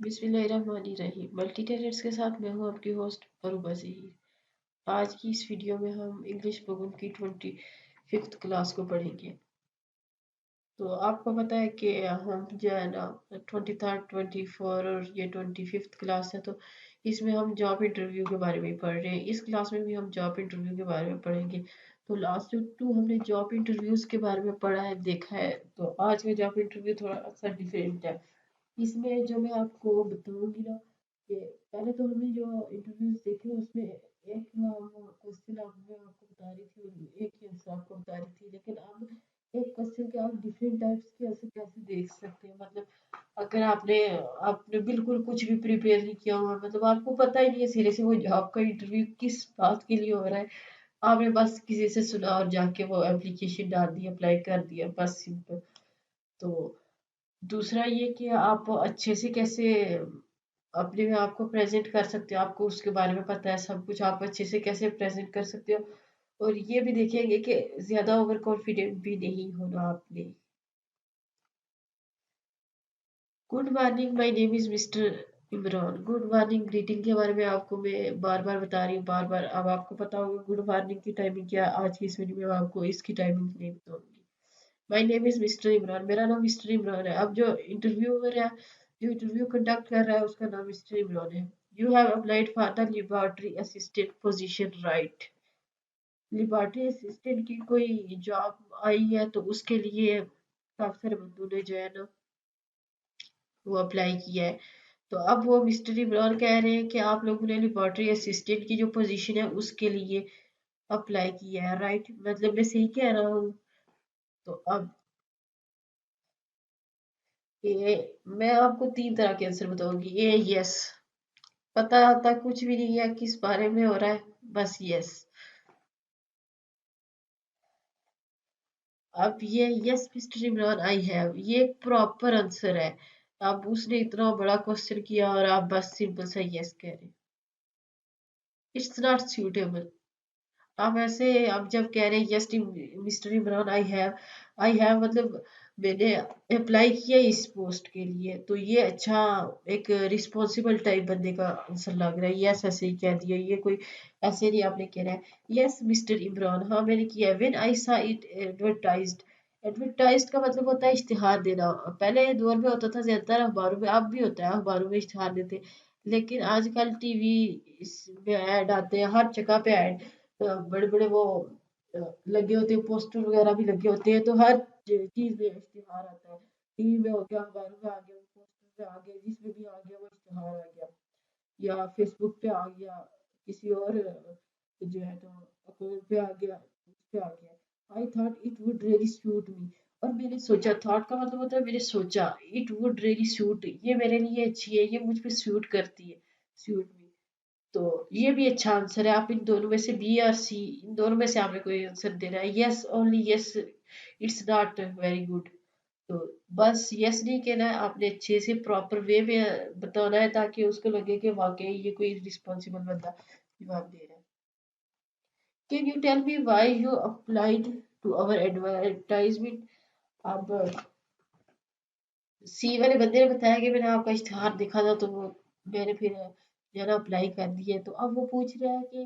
बिस्मिल्लाहिर्रहमानिर्रहीम। Multi talents के साथ मैं हूं आपकी होस्ट अरूबा ज़हीर। आज की इस वीडियो में हम इंग्लिश बोगन की 25th क्लास को पढ़ेंगे। तो आपको पता है कि हम जो है ना 23rd 24 और ये 25th क्लास है, तो इसमें हम जॉब इंटरव्यू के बारे में पढ़ रहे हैं। इस क्लास में भी हम जॉब इंटरव्यू के बारे में पढ़ेंगे। तो लास्ट टू हमने जॉब इंटरव्यूज के बारे में पढ़ा है, देखा है। तो आज का जॉब इंटरव्यू थोड़ा सा डिफरेंट है। इसमें जो मैं आपको बताऊंगी ना, कि पहले तो हमने जो इंटरव्यूज देखे उसमें एक क्वेश्चन मैं आपको बता रही थी और एक ही आंसर आपको बता रही थी, लेकिन अब एक क्वेश्चन के आप डिफरेंट टाइप्स के आंसर कैसे देख सकते हैं। मतलब अगर आपने आपने बिल्कुल कुछ भी प्रिपेयर नहीं किया हुआ, मतलब आपको पता ही नहीं है सिरे से वो जॉब का इंटरव्यू किस बात के लिए हो रहा है, आपने बस किसी से सुना और जाके वो एप्लीकेशन डाल दी, अप्लाई कर दिया, बस सिंपल। तो दूसरा ये कि आप अच्छे से कैसे अपने में आपको प्रेजेंट कर सकते हो, आपको उसके बारे में पता है सब कुछ, आप अच्छे से कैसे प्रेजेंट कर सकते हो। और ये भी देखेंगे कि ज्यादा ओवर कॉन्फिडेंट भी नहीं होना आपने। Good morning, my name is mister Imran. Good morning greeting के बारे में आपको मैं बार बार बता रही हूँ, बार बार। अब आपको पता होगा गुड मॉर्निंग की टाइमिंग क्या है। आज की इस वीडियो में आपको इसकी टाइमिंग नहीं बताऊंगी। My name is mister Imran, मेरा नाम मिस्टर इमरान है। अब जो इंटरव्यूअर है, जो इंटरव्यू कंडक्ट कर रहा है, उसका नाम मिस्टर इमरान है। You have applied for the laboratory assistant position, right. Laboratory assistant की कोई जॉब आई है, तो उसके लिए काफी सारे बंदों ने जो है ना वो अप्लाई किया है। तो अब वो मिस्टर इमरान कह रहे हैं कि आप लोगों ने लेबोरेटरी असिस्टेंट की जो पोजीशन है उसके लिए अप्लाई किया है, राइट। मतलब मैं सही कह रहा हूँ। तो अब ये मैं आपको तीन तरह के आंसर बताऊंगी। ए यस, पता आता कुछ भी नहीं है किस बारे में हो रहा है, बस यस। अब ये yes mister Imran I have, ये प्रॉपर आंसर है। अब उसने इतना बड़ा क्वेश्चन किया और आप बस सिंपल सा यस कह रहे हैं। It's not suitable. आप ऐसे आप जब कह रहे हैं yes mister Imran I have मतलब मैंने अप्लाई किया इस पोस्ट के लिए, तो ये अच्छा एक रिस्पॉन्सिबल टाइप बंदे का आंसर लग रहा है। यस ऐसे ही कह दिया, ये कोई ऐसे नहीं आपने कह रहा है। यस मिस्टर इमरान, हाँ मैंने किया। व्हेन आई सा इट एडवर्टाइज्ड, एडवर्टाइज्ड का मतलब होता है इश्तिहार देना। पहले दौर में होता था ज्यादातर अखबारों में, अब भी होता है अखबारों में इश्तिहार देते, लेकिन आजकल टीवी में ऐड आते हैं, हर जगह पे ऐड बड़े बड़े वो लगे होते हैं, पोस्टर वगैरह भी लगे होते हैं। तो हर चीज में इश्तिहार आता है। टीवी में हो गया, अखबारों में आ गया, पोस्टर पे आ गया, जिसमें भी आ गया वो इश्तिहार आ गया, या फेसबुक पे आ गया, किसी और जो है तो अकाउंट पे आ गया, उस पे आ गया। I thought it would really suit me, और मैंने सोचा, थॉट का मतलब होता है मैंने सोचा, इट वुड रियली सूट, ये मेरे लिए अच्छी है, ये मुझ पे सूट करती है, सूट मी। तो ये भी अच्छा आंसर है। आप इन दोनों में से बी और सी, इन दोनों में से आपने कोई आंसर देना है। Yes only yes, it's not very good. तो बस यस नहीं कहना है, आपने अच्छे से प्रॉपर वे में बताना है, ताकि उसको लगे कि वाकई ये कोई रिस्पॉन्सिबल बंदा जवाब दे रहा है। Can you tell me why you applied to our advertisement. अब सी वाले बंदे ने बताया कि मैंने आपका इश्तिहार देखा था, तो वो मैंने फिर जो है ना अप्लाई कर दिया। तो अब वो पूछ रहा है कि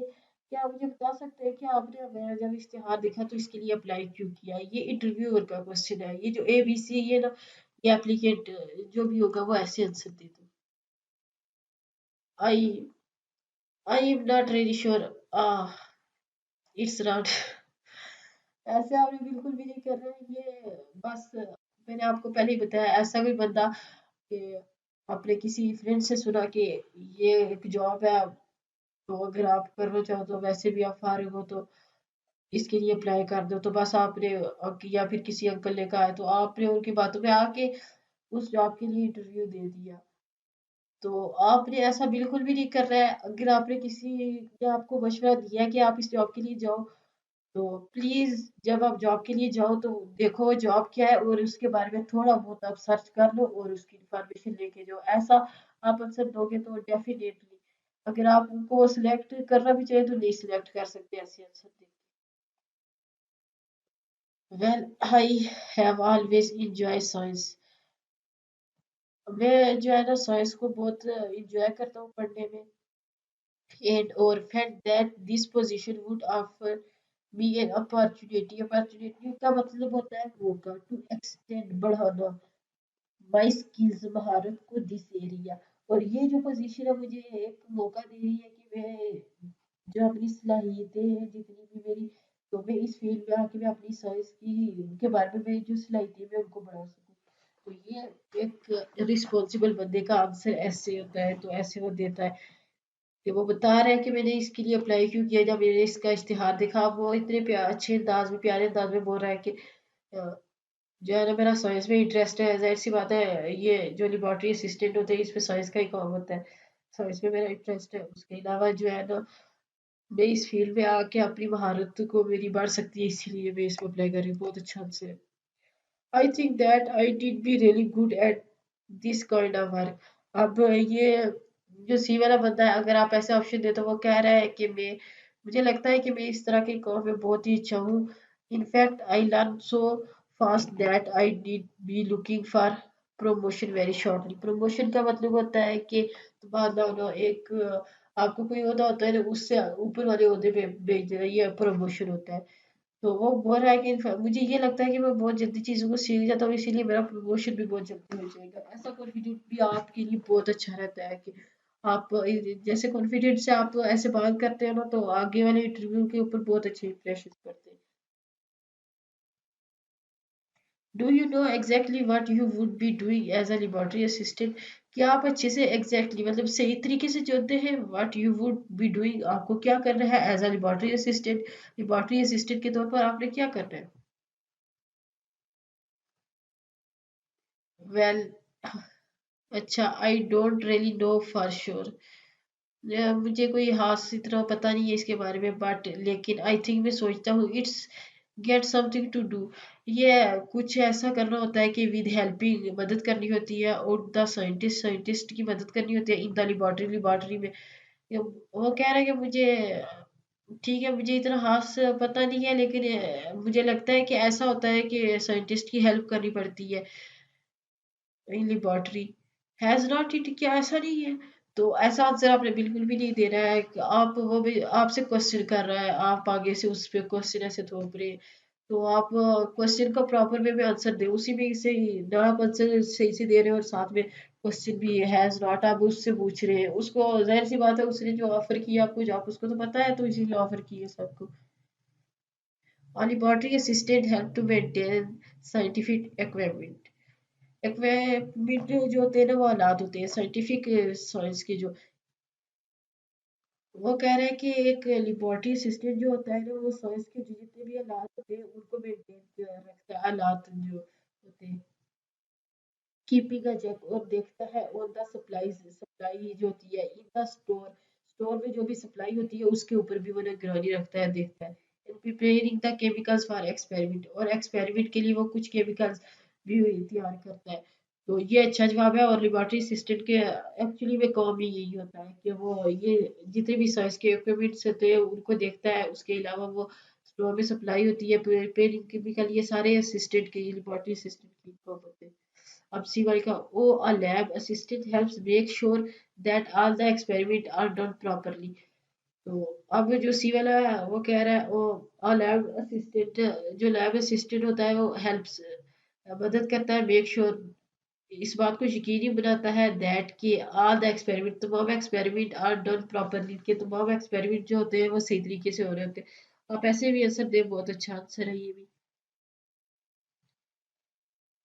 क्या आप मुझे बता सकते हैं कि आपने मेरा जब इश्तिहार देखा तो इसके लिए अप्लाई क्यों किया। ये इंटरव्यूअर का क्वेश्चन है। ये जो ए बी सी ये ना, ये एप्लीकेंट जो भी होगा वो ऐसे आंसर दे दो। I I am not really sure, it's not. ऐसे आपने बिल्कुल भी नहीं कर रहे। ये बस मैंने आपको पहले ही बताया, ऐसा कोई बंदा कि आपने किसी फ्रेंड से सुना कि ये एक जॉब है, तो अगर आप करना चाहो तो वैसे भी आप फारिग हो तो इसके लिए अप्लाई कर दो। तो बस आपने या फिर किसी अंकल ने कहा है तो आपने उनकी बातों में आके उस जॉब के लिए इंटरव्यू दे दिया। तो आपने ऐसा बिल्कुल भी नहीं कर रहा है। अगर आपने किसी ने आपको मशवरा दिया कि आप इस जॉब के लिए जाओ, तो प्लीज जब आप जॉब के लिए जाओ तो देखो जॉब क्या है, और उसके बारे में थोड़ा बहुत आप सर्च कर लो और उसकी इंफॉर्मेशन लेके जाओ। ऐसा आप आंसर दोगे तो डेफिनेटली अगर आप उनको सिलेक्ट करना भी चाहे तो नहीं सिलेक्ट कर सकते ऐसे answer they. Well I have always enjoyed science. मैं जो है ना साइंस को बहुत इंजॉय करता हूँ पढ़ने में and or felt that this position would offer me an opportunity opportunity का मतलब होता है मौका to extend बढ़ाना माई स्किल्स महारत को दिस एरिया और ये जो पोजीशन है मुझे एक मौका दे रही है कि मैं जो अपनी सलाहियतें हैं जितनी भी मेरी तो मैं इस फील्ड में आके मैं अपनी साइंस की के बारे में जो सलाहियतें मैं उनको बढ़ा सकूं तो ये एक रिस्पॉन्सिबल बंदे का आंसर ऐसे होता है तो ऐसे वो देता है कि वो बता रहे हैं कि मैंने इसके लिए अप्लाई क्यों किया जब मैंने इसका इश्तिहार देखा वो इतने अच्छे अंदाज में प्यारे अंदाज में बोल रहा है कि जो है ना मेरा साइंस में इंटरेस्ट है जाहिर सी बात है ये जो लेबोरेटरी असिस्टेंट होते हैं इसमें साइंस का ही काम होता है साइंस में मेरा इंटरेस्ट है उसके अलावा जो है ना मैं इस फील्ड में आके अपनी महारत को मेरी बढ़ सकती है इसीलिए मैं इसमें अप्लाई कर रही हूँ बहुत अच्छा से I think that I did be really good at this kind of work. अब ये जो सी वाला बंदा है अगर आप ऐसे ऑप्शन दे तो वो कह रहा है कि मैं मुझे लगता है कि मैं इस तरह के काम में बहुत ही अच्छा हूँ in fact I learn so fast that I need be looking for promotion very shortly promotion का मतलब होता है कि तुम्हारा एक आपको कोई ओहदा होता है ना उससे ऊपर वाले ओहदे पे भेज देना ये प्रमोशन होता है तो वो बोल रहा है कि मुझे ये लगता है कि मैं बहुत जल्दी चीज़ों को सीख जाता हूँ इसीलिए मेरा प्रमोशन भी बहुत जल्दी हो जाएगा ऐसा कॉन्फिडेंट भी आपके लिए बहुत अच्छा रहता है कि आप जैसे कॉन्फिडेंट से आप ऐसे बात करते हैं ना तो आगे वाले इंटरव्यू के ऊपर बहुत अच्छे इंप्रेशन पड़ते हैं do you know exactly what you would be doing as a laboratory assistant क्या आप अच्छे से एग्जैक्टली मतलब सही तरीके से जानते हैं what you would be doing आपको क्या करना है एज अ लेबोरेटरी असिस्टेंट के तौर पर आपने क्या करना है वेल अच्छा I don't really know for sure मुझे कोई खास इतना पता नहीं है इसके बारे में बट लेकिन आई थिंक मैं सोचता हूँ it's get something to do ये कुछ ऐसा करना होता है कि विद हेल्पिंग मदद करनी होती है और द साइंटिस्ट की मदद करनी होती है इन द लेबोरेटरी में वो कह रहा है कि मुझे ठीक है मुझे इतना खास पता नहीं है लेकिन मुझे लगता है कि ऐसा होता है कि साइंटिस्ट की हेल्प करनी पड़ती है in laboratory has not it क्या ऐसा नहीं है तो ऐसा आंसर आपने बिल्कुल भी नहीं देना है कि आप वो भी आपसे क्वेश्चन कर रहा है आप आगे से उस पर क्वेश्चन ऐसे थोप रहे हैं तो आप क्वेश्चन का प्रॉपर वे में आंसर दे उसी में से ना आप आंसर सही से दे रहे हैं और साथ में क्वेश्चन भी हैज नॉट आप उससे पूछ रहे हैं उसको जाहिर सी बात है उसने जो ऑफर किया आपको जॉब उसको तो पता है तो इसीलिए ऑफर किया सबको और laboratory assistant help to maintain scientific equipment equipment जो होते हैं ना वो आलात होते हैं साइंटिफिक साइंस के जो वो कह रहे हैं कि एक लेबोरेटरी असिस्टेंट जो होता है ना वो साइंस के जो जितने भी आलात होते हैं उनको मेंटेन रखता है आलात जो होते हैं कीपिंग अ चेक और देखता है ऑन द सप्लाई जो होती है इन द स्टोर में जो भी सप्लाई होती है उसके ऊपर भी वो निगरानी रखता है देखता है and preparing the chemicals for experiment और एक्सपेरिमेंट के लिए वो कुछ केमिकल्स भी तैयार करता है तो ये अच्छा जवाब है और लेबोरेटरी असिस्टेंट के एक्चुअली में काम ही यही होता है कि वो ये जितने भी साइंस के इक्विपमेंट्स होते हैं उनको देखता है उसके अलावा वो स्टोर में सप्लाई होती है प्रिपेयरिंग केमिकल ये सारे असिस्टेंट के लेबोरेटरी असिस्टेंट की काम होते हैं अब C1 का a lab assistant helps make sure that all the experiment are done properly तो अब जो सी वाला है वो कह रहा है वो लैब असिस्टेंट जो लैब असिस्टेंट होता है वो हेल्प्स मदद करता है मेक श्योर इस बात को यकीनी बनाता है दैट कि ऑल द एक्सपेरिमेंट तमाम एक्सपेरिमेंट आर डन प्रॉपरली के तमाम एक्सपेरिमेंट जो होते हैं वो सही तरीके से हो रहे होते हैं आप ऐसे भी आंसर दे बहुत अच्छा आंसर है ये भी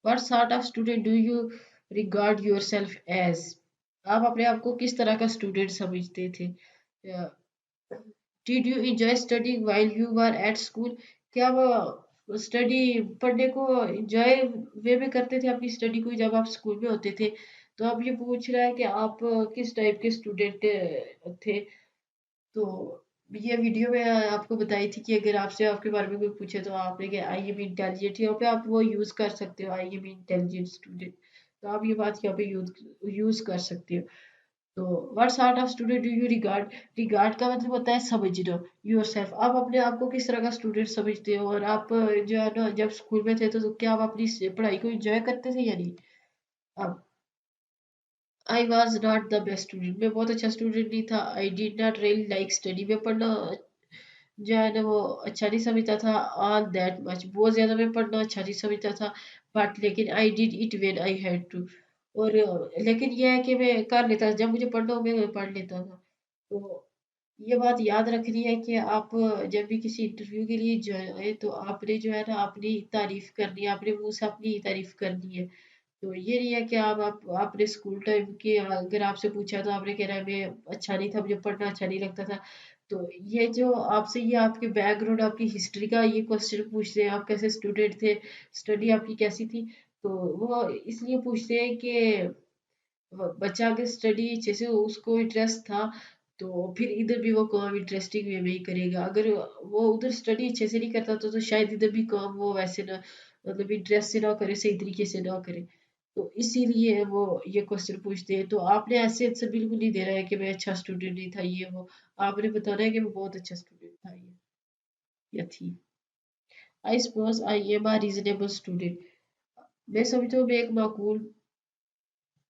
What sort of student do you regard yourself as? आप अपने आप को किस तरह का स्टूडेंट समझते थे? Did you enjoy studying while you were at school? क्या वो स्टडी पढ़ने को एंजॉय वे में करते थे अपनी स्टडी को जब आप स्कूल में होते थे? तो अब ये पूछ रहा है कि आप किस टाइप के स्टूडेंट थे? तो ये वीडियो में आपको बताई थी कि अगर आपसे आपके बारे में कोई पूछे तो आपने कि आई एम इंटेलिजेंट यहाँ पे आप वो यूज़ कर सकते हो आई एम इंटेलिजेंट स्टूडेंट तो आप ये बात यहाँ पे यूज़ कर सकते हो तो what sort of student do you regard का मतलब होता है समझना योरसेल्फ आप अपने आप को किस तरह का स्टूडेंट समझते हो और आप जो है ना जब स्कूल में थे तो क्या आप अपनी पढ़ाई को एंजॉय करते थे या नहीं अब I was not the best student, मैं बहुत अच्छा स्टूडेंट नहीं था। I did not really like study, मैं पढ़ना जो है ना वो अच्छा नहीं समझता था। ऑल दैट मच, बहुत ज़्यादा मैं पढ़ना अच्छा नहीं समझता था। बट लेकिन I did it when I had to. और लेकिन ये है कि मैं कर लेता था, जब मुझे पढ़ना हो मैं पढ़ लेता था। तो ये बात याद रखनी है कि आप जब भी किसी इंटरव्यू के लिए जाए तो आपने जो है ना अपनी तारीफ करनी है, अपने मुंह से अपनी तारीफ करनी है। तो ये नहीं है कि आप आपने स्कूल टाइम के अगर आपसे पूछा तो आपने कहना है मैं अच्छा नहीं था, मुझे पढ़ना अच्छा नहीं लगता था। तो ये जो आपसे ये आपके बैकग्राउंड आपकी हिस्ट्री का ये क्वेश्चन पूछते हैं, आप कैसे स्टूडेंट थे, स्टडी आपकी कैसी थी। तो वो इसलिए पूछते हैं कि बच्चा अगर स्टडी जैसे उसको इंटरेस्ट था तो फिर इधर भी वो काम इंटरेस्टिंग वे में ही करेगा। अगर वो उधर स्टडी अच्छे से नहीं करता तो शायद इधर भी काम वो वैसे ना मतलब इंटरेस्ट से ना करे, सही तरीके से ना करे। तो इसीलिए वो ये क्वेश्चन पूछते हैं। तो आपने ऐसे आंसर बिल्कुल नहीं देना है कि मैं अच्छा स्टूडेंट नहीं था ये वो, आपने बताना है कि मैं बहुत अच्छा स्टूडेंट था ये या थी। I suppose I am a reasonable student, मैं समझता हूँ मैं एक माकूल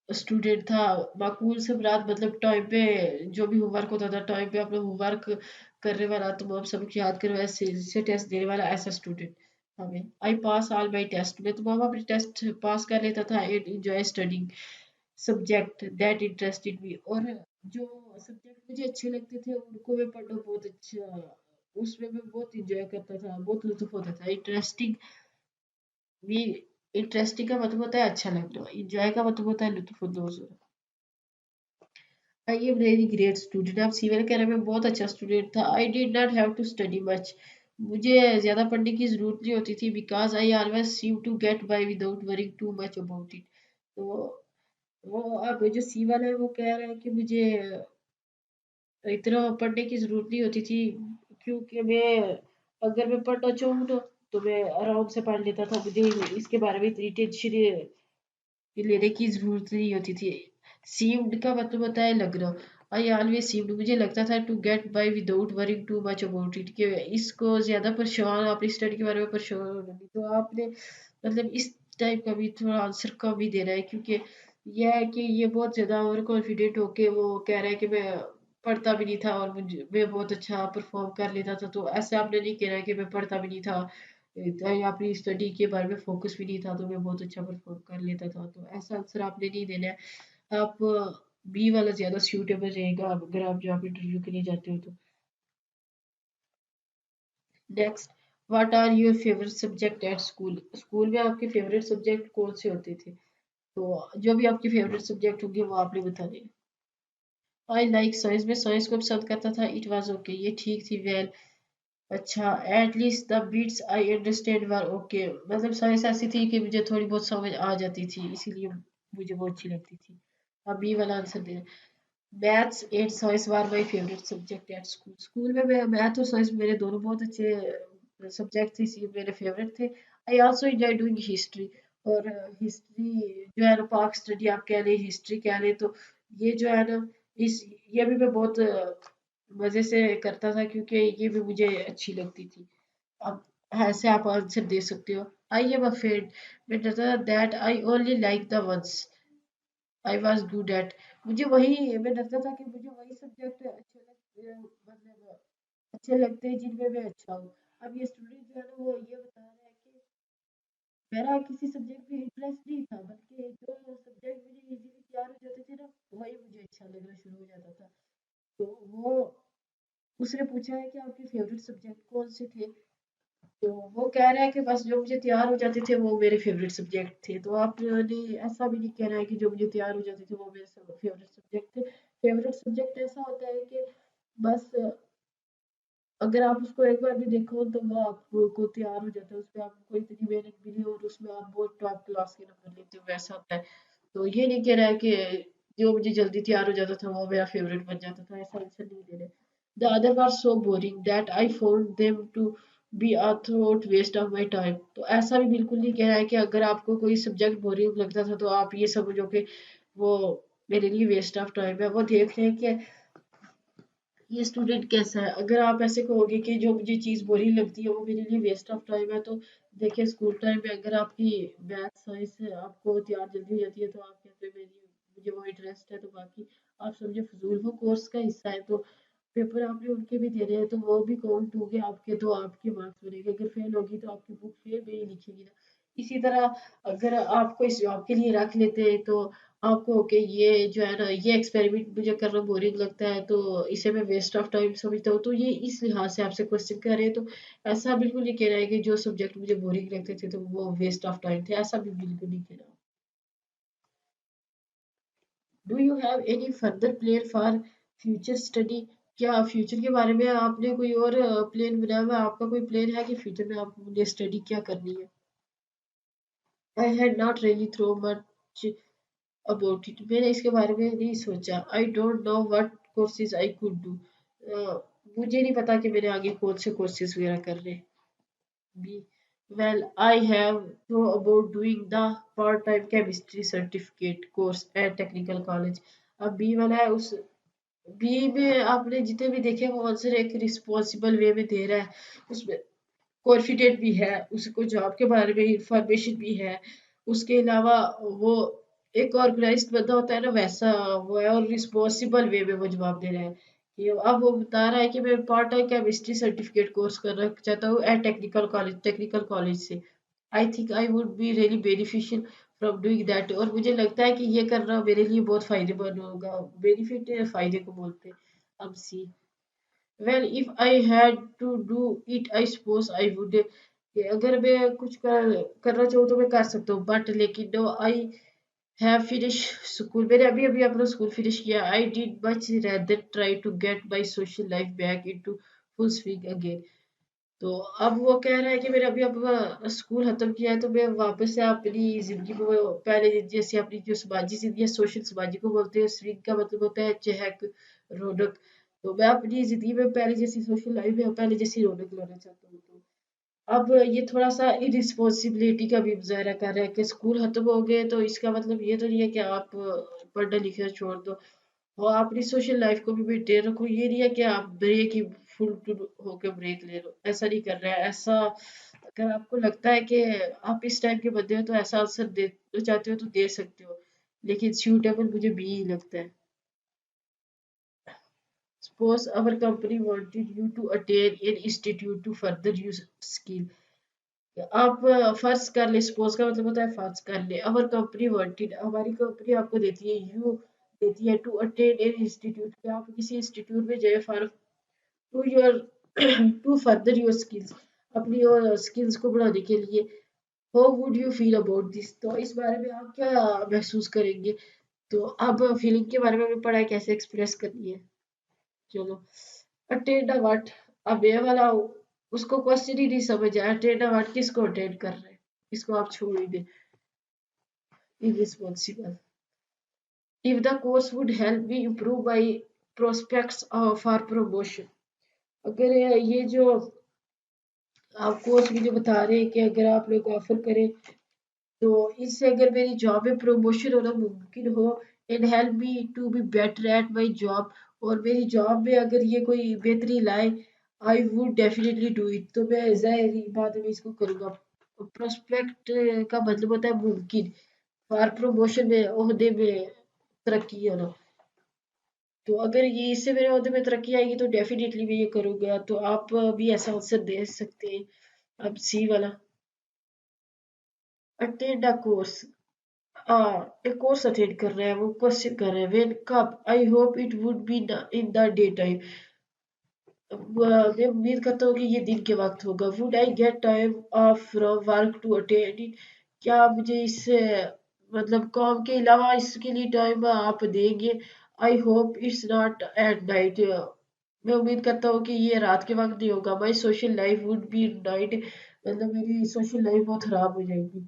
स्टूडेंट था। माकूल से मुराद मतलब टाइम पे जो भी होमवर्क होता था टाइम पे अपना होमवर्क करने वाला, तमाम सबक याद करने वाला, से टेस्ट देने वाला ऐसा स्टूडेंट हमें। आई पास ऑल माई टेस्ट, मैं तमाम अपने टेस्ट पास कर लेता था and enjoy studying subject that interested me. और जो सब्जेक्ट मुझे अच्छे लगते थे उनको मैं पढ़ना बहुत अच्छा, उसमें मैं बहुत इंजॉय करता था, बहुत लुत्फ होता था। इंटरेस्टिंग भी, इंटरेस्टिंग का मतलब होता है अच्छा लगना, इंजॉय का मतलब होता है लुत्फ अंदोज होना। I am very great student, आप सीविल कह रहे हैं मैं बहुत अच्छा स्टूडेंट था। I did not have to study much, मुझे ज़्यादा पढ़ने की ज़रूरत नहीं होती थी। Because I always seem to get by without worrying too much about it. तो वो अब जो सी वाला है वो कह रहा है कि मुझे इतना पढ़ने की ज़रूरत नहीं होती थी, क्योंकि मैं अगर मैं पढ़ना चाहूँ तो मैं आराम से पढ़ लेता था, मुझे इसके बारे में इतनी टेंशन लेने की ज़रूरत नहीं होती थी। सीम्ड का मतलब होता है लगना। आई ऑलवेज सीम्ड, मुझे लगता था to get by without worrying too much about it, कि इसको ज़्यादा परेशान अपनी स्टडी के बारे में परेशान होना नहीं। तो आपने मतलब इस टाइप का भी थोड़ा आंसर कम ही देना है, क्योंकि यह है कि ये बहुत ज़्यादा ओवर कॉन्फिडेंट होके वो कह रहा है कि मैं पढ़ता भी नहीं था और मुझे मैं बहुत अच्छा परफॉर्म कर लेता था। तो ऐसे आपने नहीं कहना है कि मैं पढ़ता भी नहीं था, अपनी स्टडी के बारे में फोकस भी नहीं था तो मैं बहुत अच्छा परफॉर्म कर लेता था। तो ऐसा आंसर आपने नहीं देना है। आप बी वाला ज़्यादा सूटेबल रहेगा अगर आप जॉब इंटरव्यू के लिए जाते हो तो। Next, what are your favourite subject at school, school में आपके फेवरेट सब्जेक्ट कौन से होते थे। तो जो भी आपके फेवरेट सब्जेक्ट होंगे वो आपने बताने। आई लाइक साइंस, में साइंस को पसंद करता था। इट वाज ओके, ये ठीक थी। वेल, अच्छा, at least the beats I understand were okay, मतलब साइंस ऐसी थी कि मुझे थोड़ी बहुत समझ आ जाती थी, इसीलिए मुझे वो अच्छी लगती थी। अब बी वाला answer they. Maths and science were my favourite subject at school, school में मैं मैथ और साइंस मेरे दोनों बहुत अच्छे सब्जेक्ट थे, इसलिए मेरे फेवरेट थे। I also enjoy doing history, और हिस्ट्री जो है ना पाक स्टडी आप कह लें, हिस्ट्री कह लें, तो ये जो है ना इस ये भी मैं बहुत मज़े से करता था, क्योंकि ये भी मुझे अच्छी लगती थी। अब ऐसे आप आंसर दे सकते हो। आई एम अफ्रेड, मैं डरता था। That I only like the ones I was good at, मुझे वही मैं डरता था कि मुझे वही सब्जेक्ट मतलब अच्छे लगते हैं जिनमें मैं अच्छा हूँ। अब ये स्टूडेंट जो है ना वो ये बता रहा है कि मेरा किसी सब्जेक्ट में इंटरेस्ट नहीं था, बल्कि जो सब्जेक्ट मुझे इजीली तैयार हो जाते थे ना वही मुझे अच्छा लगना शुरू हो जाता था। तो वो उसने पूछा है कि आपके फेवरेट सब्जेक्ट कौन से थे, तो वो कह रहा है कि बस जो मुझे तैयार हो जाते थे वो मेरे फेवरेट सब्जेक्ट थे। तो आपने ऐसा भी नहीं कहना है कि जो मुझे तैयार हो जाते थे वो मेरे फेवरेट सब्जेक्ट थे। फेवरेट सब्जेक्ट ऐसा होता है कि बस अगर आप उसको एक बार भी देखो तो वो आपको तैयार हो जाता है, उसमें आपको इतनी मेहनत मिली और उसमें आप बहुत टॉप क्लास के नंबर लेते हो, वैसा होता है। तो ये नहीं कह रहा है कि जो मुझे जल्दी तैयार हो जाता था वो मेरा फेवरेट बन जाता था, ऐसा आंसर नहीं दे रहे। The other were so boring that I found them to be a throat waste of my time, तो ऐसा भी बिल्कुल नहीं कहना है कि अगर आपको कोई सब्जेक्ट बोरिंग लगता था तो आप ये समझो कि वो मेरे लिए वेस्ट ऑफ टाइम है। वो देख रहे हैं कि ये स्टूडेंट कैसा है। अगर आप ऐसे कहोगे कि जो मुझे चीज़ बोरिंग लगती है वो मेरे लिए वेस्ट ऑफ टाइम है, तो देखिए स्कूल टाइम में अगर आपकी मैथ साइंस आपको तैयार जल्दी हो जाती है तो आप कहते हैं मेरी मुझे वो इंटरेस्ट टेस्ट है तो बाकी आप समझे फजूल, वो कोर्स का हिस्सा है, तो पेपर आपने उनके भी देने हैं तो वो भी काउंट होंगे आपके, तो आपके मार्क्स बनेंगे। अगर फेल होगी तो आपकी बुक फेल में ही लिखेगी ना। इसी तरह अगर आपको इस जॉब के लिए रख लेते हैं तो आपको कि ये जो है ना ये एक्सपेरिमेंट मुझे करना बोरिंग लगता है तो इसे मैं वेस्ट ऑफ टाइम समझता हूँ, तो ये इस लिहाज से आपसे क्वेश्चन कर रहे हैं। तो ऐसा बिल्कुल नहीं कहना है कि जो सब्जेक्ट मुझे बोरिंग लगते थे तो वो वेस्ट ऑफ टाइम थे, ऐसा भी बिल्कुल नहीं कहना। Do you have any further plan for future study? क्या फ्यूचर के बारे में आपने कोई और प्लान बनाया हुआ है? आपका कोई प्लान है कि फ्यूचर में आपने स्टडी क्या करनी है? I had not really thought much about it, मैंने इसके बारे में नहीं सोचा। I don't know what courses I could do, मुझे नहीं पता कि मैंने आगे कौन से कोर्सेज वगैरह करने। बी well I have thought about doing the part-time chemistry certificate course at technical college। अब बी वाला है, उस बी में आपने जितने भी देखे वो आंसर एक रिस्पॉन्सिबल वे में दे रहा है, उसमें कॉन्फिडेंट भी है, उसको जॉब के बारे में इंफॉर्मेशन भी है। उसके अलावा वो एक ऑर्गेनाइज्ड बंदा होता है ना वैसा वो है, और रिस्पॉन्सिबल वे में वो जवाब दे रहा है। ये अब वो बता रहा है कि मैं part time chemistry certificate course करना चाहता हूँ एट टेक्निकल कॉलेज से। I think I would be really beneficial from doing that, और मुझे लगता है कि ये करना मेरे लिए बहुत फायदेमंद होगा। बेनिफिट फायदे को बोलते हैं। अब सी well if I had to do it I suppose I would, कि अगर मैं कुछ करना चाहूँ तो मैं कर सकता हूँ, बट लेकिन no I have finish school, मैंने अभी अभी अपना स्कूल फिनिश किया। I did much rather try to get my social life back into full swing again. तो अब वो कह रहा है कि मैंने अभी अब स्कूल खत्म किया है तो मैं वापस से अपनी जिंदगी को पहले जैसे अपनी जो समाजी जिंदगी है, सोशल समाजी को बोलते हैं, स्विंग का मतलब होता है चहक, रौनक। तो मैं अपनी जिंदगी में पहले जैसी सोशल लाइफ में पहले जैसी रौनक लाना चाहता हूँ। तो अब ये थोड़ा सा इरिस्पॉन्सिबिलिटी का भी मुजाहरा कर रहा है कि स्कूल खत्म हो गए तो इसका मतलब ये तो नहीं है कि आप पढ़ना लिखना छोड़ दो, और अपनी सोशल लाइफ को भी मेंटेन रखो। ये नहीं है कि आप ब्रेक ही फुल टू होके ब्रेक ले लो, ऐसा नहीं कर रहा है। ऐसा अगर आपको लगता है कि आप इस टाइप के बंदे हो तो ऐसा आंसर दे तो चाहते हो तो दे सकते हो, लेकिन सूटेबल मुझे बी ही लगता है। Suppose our company wanted you to attend an institute to further your skill। आप फर्ज कर ले, सपोज का मतलब होता है फर्ज कर ले, अवर कंपनी वांटेड, हमारी कंपनी आपको देती है, यू देती है टू अटेंड एन इंस्टीट्यूट, कि आप किसी इंस्टीट्यूट में जाए for to your to further your skills, अपनी और स्किल्स को बढ़ाने के लिए। How would you feel about this, तो इस बारे में आप क्या महसूस करेंगे? तो अब फीलिंग के बारे में हमें पढ़ा है कैसे एक्सप्रेस करनी है। चलो, अटेंड व्हाट, अब ये वाला उसको क्वेश्चन ही नहीं समझ आया, अटेंड व्हाट किसको अटेंड कर रहे हैं, इसको आप छोड़ ही दे, irresponsible। if the course would help me improve my prospects for promotion, अगर ये जो आप कोर्स मुझे बता रहे हैं कि अगर आप लोग ऑफर करें तो इससे अगर मेरी जॉब में प्रमोशन होना मुमकिन हो, and help me to be better at my job, और मेरी जॉब में अगर ये कोई बेहतरी लाए, I would definitely do it, तो मैं ज़ाहिर बात है मैं इसको करूँगा। प्रोस्पेक्ट का मतलब होता है मुमकिन, फॉर प्रमोशन में ओहदे में तरक्की होना, तो अगर ये इससे मेरे ओहदे में तरक्की आएगी तो डेफिनेटली मैं ये करूँगा। तो आप भी ऐसा आंसर दे सकते हैं। अब सी वाला, अटेंड अ कोर्स, एक कोर्स अटेंड कर रहे हैं, वो क्वेश्चन कर रहे हैं व्हेन कब, I hope it would be in the day time, मैं उम्मीद करता हूँ कि ये दिन के वक्त होगा। Would I get time off from work to attend it, क्या मुझे इससे मतलब काम के अलावा इसके लिए टाइम आप देंगे? I hope it's not at night, मैं उम्मीद करता हूँ कि ये रात के वक्त नहीं होगा। माई social life would be night, मतलब मेरी सोशल लाइफ बहुत खराब हो जाएगी।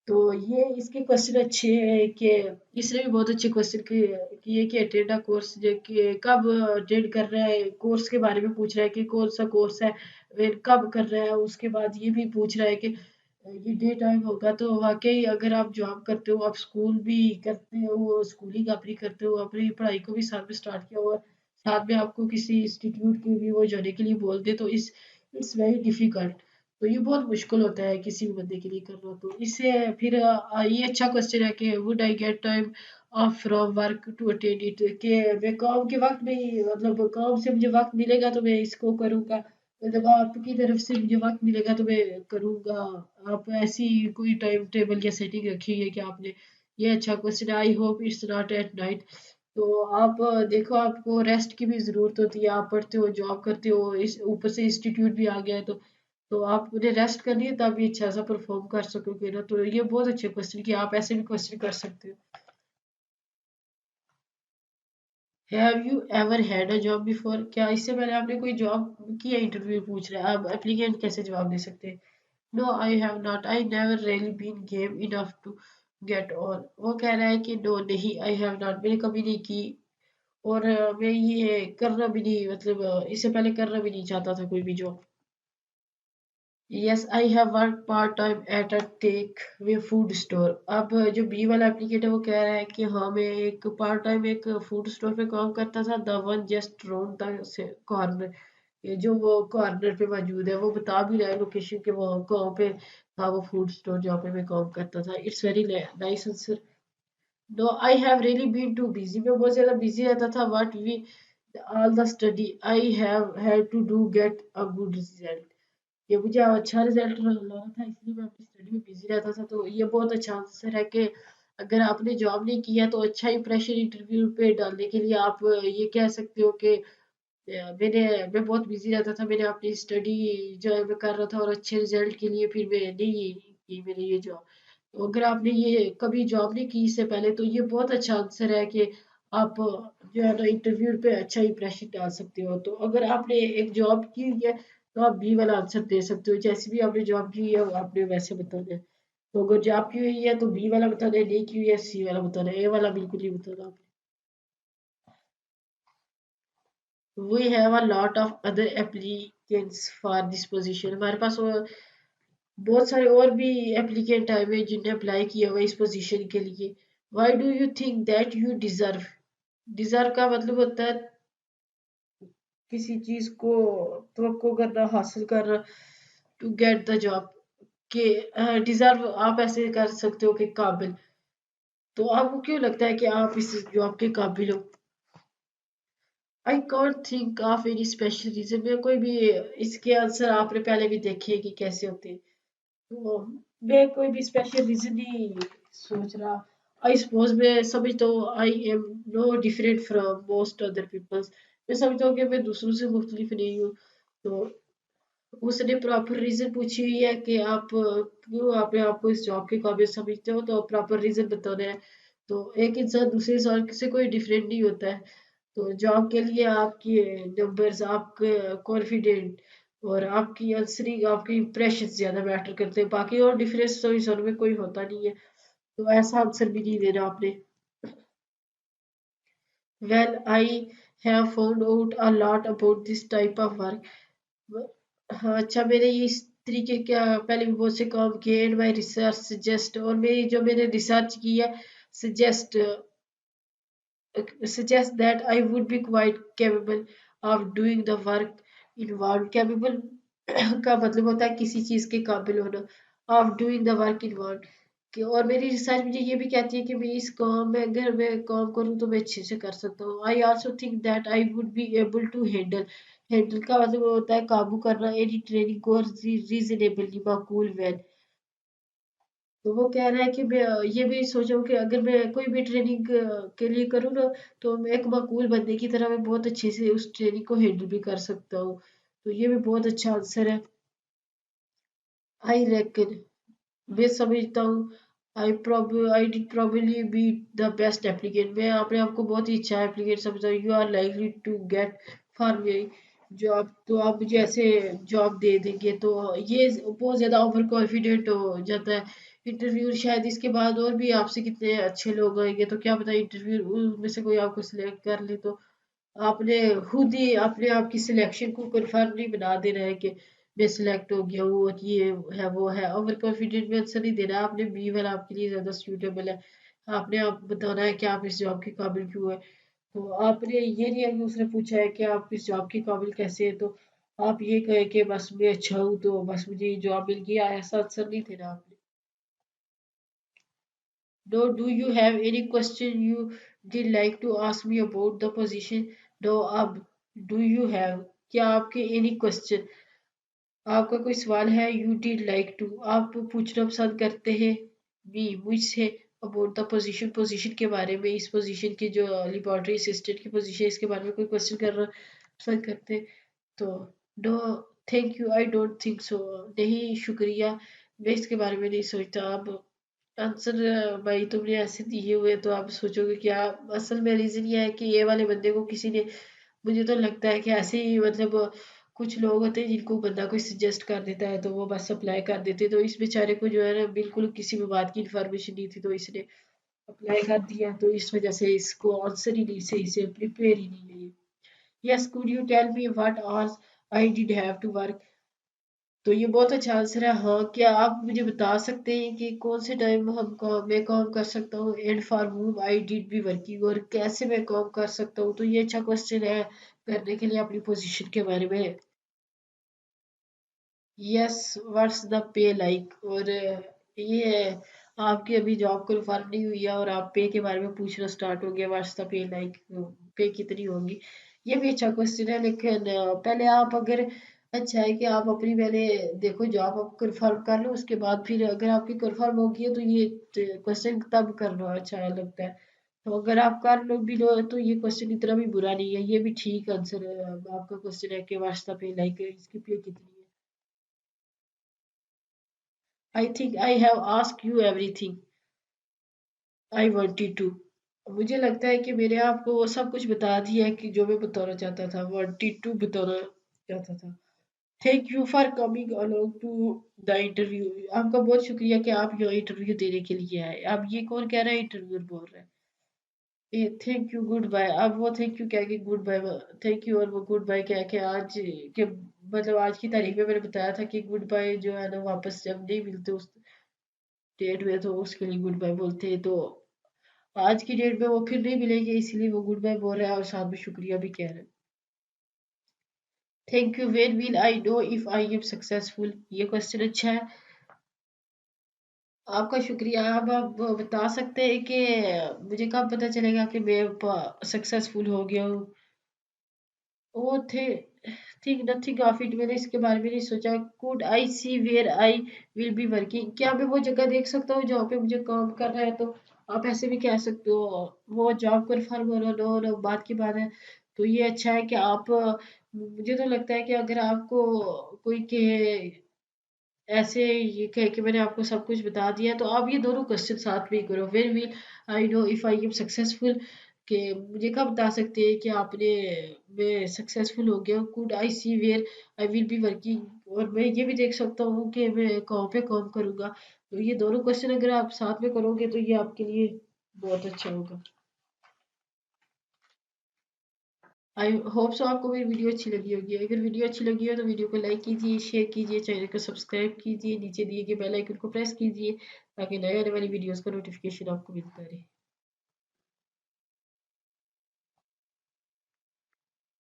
तो ये इसके क्वेश्चन अच्छे हैं कि इसने भी बहुत अच्छे क्वेश्चन किए कि अटेंड कोर्स जो कि कब अटेंड कर रहा है, कोर्स के बारे में पूछ रहा है कि कौन सा कोर्स है, फिर कब कर रहा है, उसके बाद ये भी पूछ रहा है कि ये डे टाइम होगा। तो वाकई अगर आप जॉब करते हो, आप स्कूल भी करते हो, स्कूलिंग अपनी करते हो, अपनी पढ़ाई को भी साथ में स्टार्ट किया हुआ, साथ में आपको किसी इंस्टीट्यूट के भी वो जाने के लिए बोल दे, तो इस इट्स वेरी डिफिकल्ट, तो ये बहुत मुश्किल होता है किसी भी बंदे के लिए करना। तो इससे फिर ये अच्छा क्वेश्चन है कि would I get time off from work to attend it, कि मैं काम के वक्त में ही, मतलब काम से मुझे वक्त मिलेगा तो मैं इसको करूँगा, मतलब आपकी तरफ से मुझे वक्त मिलेगा तो मैं करूँगा। आप ऐसी कोई टाइम टेबल या सेटिंग रखी है कि आपने? ये अच्छा क्वेश्चन है। I hope it's not at night. तो आप देखो, आपको रेस्ट की भी ज़रूरत होती है। आप पढ़ते हो, जॉब करते हो, इस ऊपर से इंस्टीट्यूट भी आ गया है, तो आपने रेस्ट करनी है तभी अच्छा सा परफॉर्म कर सकोगे ना। तो ये बहुत अच्छे क्वेश्चन कि आप ऐसे भी क्वेश्चन कर सकते हो। Have you ever had a job before? क्या इससे पहले आपने कोई जॉब की है? इंटरव्यू पूछ रहा है, अब एप्लीकेंट कैसे जवाब दे सकते हैं? No I have not, I never really been game enough to get on. वो कह रहा है कि नो, नहीं, आई हैव नॉट, मैंने कभी नहीं की। और मैं ये करना भी नहीं, मतलब इससे पहले करना भी नहीं चाहता था कोई भी job. Yes I have work part time at a takeaway food store. अब जो बी वाला एप्लीकेट है वो कह रहा है कि हाँ, मैं एक पार्ट टाइम एक फूड स्टोर पे काम करता था, the one just round the corner. ये जो वो कॉर्नर पे मौजूद है, वो बता भी रहा है लोकेशन के, वो कहाँ पे था वो फूड स्टोर जहाँ पे मैं काम करता था। It's very nice answer. No I have really been too busy, मैं बहुत ज्यादा बिजी रहता था। What we all the study I have had to do get a good result. ये मुझे अच्छा रिजल्ट लाना था, इसलिए मैं अपनी स्टडी में बिजी रहता था। तो ये बहुत अच्छा आंसर है कि अगर आपने जॉब नहीं किया तो अच्छा इंप्रेशन इंटरव्यू पे डालने के लिए आप ये कह सकते हो कि मैं बहुत बिजी रहता था, मैंने अपनी स्टडी जो है मैं कर रहा था, और अच्छे रिजल्ट के लिए फिर मैं नहीं की मैंने ये जॉब। तो अगर आपने ये कभी जॉब नहीं की इससे पहले, तो ये बहुत अच्छा आंसर है कि आप जो है ना इंटरव्यू पे अच्छा इंप्रेशन डाल सकते हो। तो अगर आपने एक जॉब की हुई है तो आप बी वाला आंसर दे सकते हो। जैसे भी आपने जॉब की हुई है वो आपने वैसे बताना है। तो अगर जॉब की हुई है तो बी वाला बताना है, नहीं की हुई है सी वाला बताना है, ए वाला बिल्कुल नहीं बताना आपने। We have a lot of other applicants for this position. हमारे पास बहुत सारे और भी एप्लीकेंट आए हुए हैं जिन्हें अप्लाई किया हुआ है इस पोजीशन के लिए। Why do you think that you deserve? Deserve का मतलब होता है किसी चीज को तवक्को करना, हासिल करना, टू गेट द जॉब। के डिजर्व आप ऐसे कर सकते हो कि काबिल। तो आपको क्यों लगता है कि आप इस जॉब के काबिल हो? I can't think of any special reason. मैं कोई भी, इसके आंसर आपने पहले भी देखे कि कैसे होते हैं। तो मैं कोई भी स्पेशल रीजन नहीं सोच रहा। आई सपोज मैं समझता हूँ I am no different from most other peoples. मैं समझता हूँ कि मैं दूसरों से मुख्तलिफ नहीं हूँ। तो उसने प्रॉपर रीजन पूछी हुई है कि आप क्यों अपने आप को इस जॉब के काबिल समझते हो, तो प्रॉपर रीजन बताना है। तो एक इंसान दूसरे इंसान से कोई डिफरेंट नहीं होता है। तो जॉब के लिए आपकी नंबर्स, आपके कॉन्फिडेंट और आपकी आंसरिंग, आपके इंप्रेशन ज्यादा मैटर करते हैं। बाकी और डिफरेंस तो इंसान में कोई होता नहीं है। तो ऐसा आंसर भी नहीं देना आपने। Well I have found out a lot about this type of work. हाँ, अच्छा, मैंने ये इस तरीके का पहले भी बहुत से काम किए। एंड माई रिसर्च सजेस्ट, और मेरी जो मैंने रिसर्च की है, suggest suggest that I would be quite capable of doing the work involved. Capable का मतलब होता है किसी चीज के काबिल होना। of doing the work involved, कि और मेरी रिसर्च मुझे ये भी कहती है कि मैं इस काम में अगर मैं काम करूँ तो मैं अच्छे से कर सकता हूँ। I also think that I would be able to handle. Handle का मतलब होता है काबू करना, एनी ट्रेनिंग को रीजनेबली माकूल वेल। तो वो कह रहा है कि मैं ये भी सोचा हूँ कि अगर मैं कोई भी ट्रेनिंग के लिए करूँ ना, तो मैं एक माकूल बंदे की तरह मैं बहुत अच्छे से उस ट्रेनिंग को हैंडल भी कर सकता हूँ। तो ये भी बहुत अच्छा आंसर है। आई रेकन, मैं समझता हूँ I did probably be the best applicant. मैं अपने आप को बहुत ही अच्छा एप्लीकेंट समझता हूँ। You are likely to get for me job, तो आप मुझे ऐसे जॉब दे देंगे। तो ये बहुत ज़्यादा ओवर कॉन्फिडेंट हो जाता है। इंटरव्यू शायद इसके बाद और भी आपसे कितने अच्छे लोग आएंगे, तो क्या पता इंटरव्यू में से कोई आपको सिलेक्ट कर ले। तो आपने खुद ही अपने आप की सिलेक्शन को कंफर्म नहीं बना देना है कि मैं सिलेक्ट हो गया हूँ और ये है वो है। ओवर कॉन्फिडेंट में आंसर नहीं देना। आपने बी वाला आपके लिए ज़्यादा सूटेबल है। आपने आप बताना है कि आप इस जॉब के काबिल क्यों है। तो आपने ये नहीं है कि उसने पूछा है कि आप इस जॉब के काबिल कैसे हैं, तो आप ये कहें कि बस मैं अच्छा हूँ तो बस मुझे ये जॉब मिल गया, ऐसा आंसर नहीं देना आपने। No, do you have any question you did like to ask me about the position? No, do you have? क्या आपके any question? आपका कोई सवाल है? You did like to. आप पूछना पसंद करते हैं me मुझसे about the position के बारे में, इस position की जो लेबोरेटरी असिस्टेंट की पोजीशन इसके बारे में कोई क्वेश्चन करना पसंद करते हैं? तो no thank you I don't think so. नहीं शुक्रिया, मैं इसके बारे में नहीं सोचता। अब आंसर भाई तुमने ऐसे दिए हुए तो आप सोचोगे क्या? असल में रीजन ये है कि ये वाले बंदे को किसी ने, मुझे तो लगता है कि ऐसे ही मतलब कुछ लोग होते हैं जिनको बंदा कोई सजेस्ट कर देता है तो वो बस अप्लाई कर देते हैं। तो इस बेचारे को जो है ना बिल्कुल किसी भी बात की इन्फॉर्मेशन नहीं थी तो इसने अप्लाई कर दिया, तो इस वजह से इसको आंसर ही नहीं सही से प्रिपेयर ही नहीं है। Yes could you tell me what hours I did have to work? तो ये बहुत अच्छा आंसर है। हाँ, क्या आप मुझे बता सकते हैं कि कौन से टाइम मैं काम कर सकता हूँ? And for whom I did B working, और कैसे मैं काम कर सकता हूँ? तो ये अच्छा क्वेश्चन है करने के लिए अपनी पोजीशन के बारे में। Yes what's the pay like, और ये है, आपकी अभी जॉब कंफर्म नहीं हुई है और आप पे के बारे में पूछना स्टार्ट हो गया, व्हाट्स द पे लाइक, पे कितनी होगी? ये भी अच्छा क्वेश्चन है, लेकिन पहले आप अगर, अच्छा है कि आप अपनी पहले देखो जॉब आप कंफर्म कर लो, उसके बाद फिर अगर आपकी कंफर्म होगी है तो ये क्वेश्चन तब करना अच्छा लगता है। तो अगर आप कर लो भी लो तो ये क्वेश्चन इतना भी बुरा नहीं है, ये भी ठीक आंसर है। आपका क्वेश्चन है कि व्हाट्स द पे लाइक, इसकी पे कितनी है? I think I have asked you everything I wanted to. मुझे लगता है कि मैंने आपको वो सब कुछ बता दिया है कि जो मैं बताना चाहता था, wanted to बताना चाहता था। Thank you for coming along to the interview. आपका बहुत शुक्रिया कि आप यहाँ इंटरव्यू देने के लिए आए। अब ये कौन कह रहा है? इंटरव्यूअर बोल रहा है। ये थैंक यू गुड बाय, अब वो थैंक यू कह के गुड बाय, थैंक यू और वो गुड बाय कह के आज के मतलब आज की तारीख में मैंने बताया था कि गुड बाय जो है ना वापस जब नहीं मिलते उस डेट में तो उसके लिए गुड बाय बोलते हैं। तो आज की डेट में वो फिर नहीं मिलेंगे इसलिए वो गुड बाय बोल रहा है और साथ में शुक्रिया भी कह रहे हैं। Thank you when will I know if I am successful? ये क्वेश्चन अच्छा है। आपका शुक्रिया। अब आप बता सकते हैं कि मुझे कब पता चलेगा कि मैं सक्सेसफुल हो गया हूँ? वो थे थिंक नथिंग ऑफ इट, मैंने इसके बारे में नहीं सोचा। Could I see where I will be working? क्या मैं वो जगह देख सकता हूँ जहाँ पे मुझे काम करना है? तो आप ऐसे भी कह सकते हो वो जॉब कन्फर्म हो नो नो बात की बात है। तो ये अच्छा है कि आप मुझे तो लगता है कि अगर आपको कोई के ऐसे ये कह के मैंने आपको सब कुछ बता दिया तो आप ये दोनों क्वेश्चन साथ में ही करो। When will I know if I am successful, कि मुझे कब बता सकते हैं कि आपने, मैं सक्सेसफुल हो गया हूँ? Could I see where I will be working, और मैं ये भी देख सकता हूँ कि मैं कहाँ पे काम करूँगा? तो ये दोनों क्वेश्चन अगर आप साथ में करोगे तो ये आपके लिए बहुत अच्छा होगा। आई होप सो आपको मेरी वीडियो अच्छी लगी होगी। अगर वीडियो अच्छी लगी हो तो वीडियो को लाइक कीजिए, शेयर कीजिए, चैनल को सब्सक्राइब कीजिए, नीचे दिए गए बेल आइकन को प्रेस कीजिए ताकि नए आने वाली वीडियोस का नोटिफिकेशन आपको मिलता रहे।